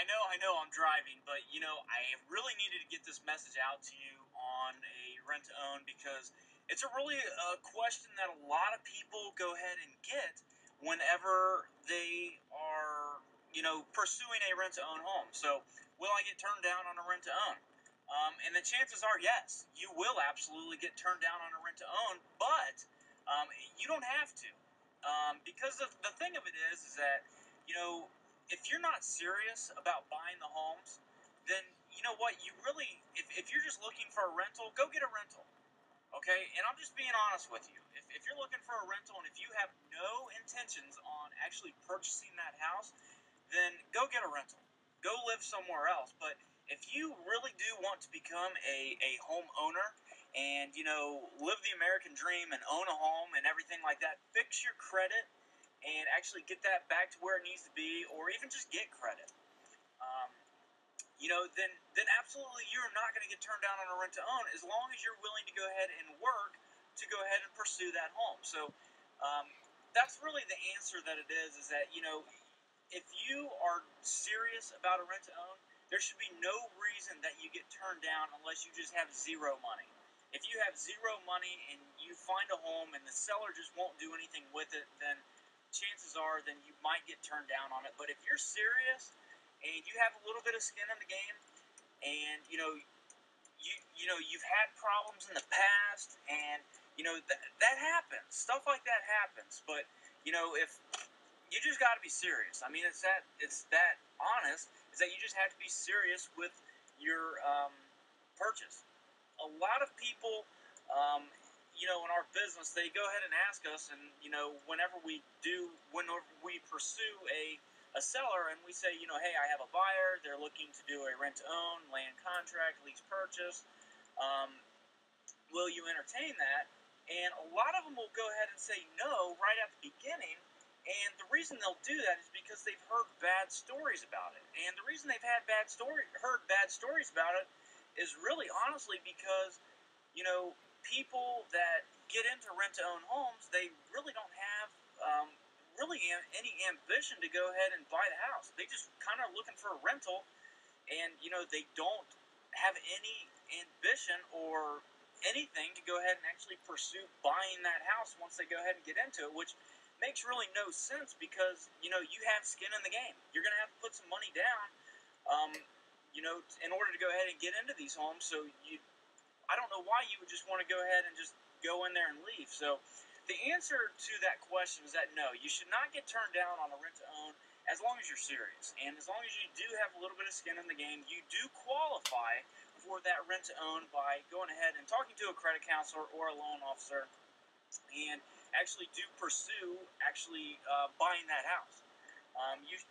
I know I'm driving, but I really needed to get this message out to you on a rent to own because it's a really question that a lot of people go ahead and get whenever they are, pursuing a rent to own home. So, will I get turned down on a rent to own? And the chances are yes, you will absolutely get turned down on a rent to own, but you don't have to. Because the thing of it is that, you know, if you're not serious about buying the homes, then you know what? You really, if you're just looking for a rental, go get a rental. Okay? And I'm just being honest with you. If you're looking for a rental and if you have no intentions on actually purchasing that house, then go get a rental. Go live somewhere else. But if you really do want to become a home owner and, live the American dream and own a home and everything like that, fix your credit and actually get that back to where it needs to be, or even just get credit. Um, then absolutely you're not going to get turned down on a rent to own as long as you're willing to go ahead and work to go ahead and pursue that home. So that's really the answer that it is. Is that if you are serious about a rent to own, there should be no reason that you get turned down unless you just have zero money. If you have zero money and you find a home and the seller just won't do anything with it, then chances are then you might get turned down on it. But if you're serious and you have a little bit of skin in the game, and you've had problems in the past, and that happens. Stuff like that happens. But if you just got to be serious. I mean, it's that honest. Is that you just have to be serious with your purchase. A lot of people, in our business, they go ahead and ask us, and whenever we pursue a seller, and we say, hey, I have a buyer. They're looking to do a rent to own, land contract, lease purchase. Will you entertain that? And a lot of them will go ahead and say no right at the beginning. And the reason they'll do that is because they've heard bad stories about it. And the reason they've heard bad stories about it is really honestly because, people that get into rent-to-own homes, they really don't have any ambition to go ahead and buy the house. They just kind of looking for a rental, and, they don't have any ambition or anything to go ahead and actually pursue buying that house once they go ahead and get into it, which makes really no sense because, you have skin in the game. You're going to have to put some money down, in order to go ahead and get into these homes. So I don't know why you would just want to go ahead and just go in there and leave. So the answer to that question is that no, you should not get turned down on a rent-to-own as long as you're serious. And as long as you do have a little bit of skin in the game, you do qualify for that rent-to-own by going ahead and talking to a credit counselor or a loan officer and actually do pursue buying that house.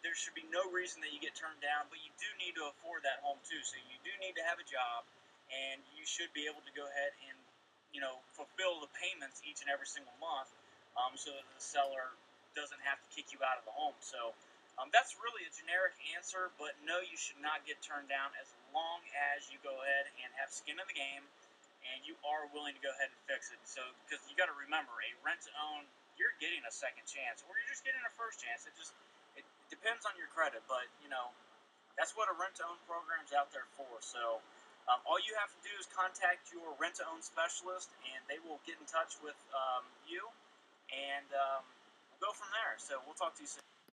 There should be no reason that you get turned down, but you do need to afford that home too. So you do need to have a job, and you should be able to go ahead and fulfill the payments each and every single month, so that the seller doesn't have to kick you out of the home. So that's really a generic answer, but no, you should not get turned down as long as you go ahead and have skin in the game and you are willing to go ahead and fix it. So, because you got to remember, a rent-to-own, you're getting a second chance, or you're just getting a first chance. It depends on your credit, but that's what a rent-to-own program's out there for. So, all you have to do is contact your rent-to-own specialist, and they will get in touch with you, and we'll go from there. So, we'll talk to you soon.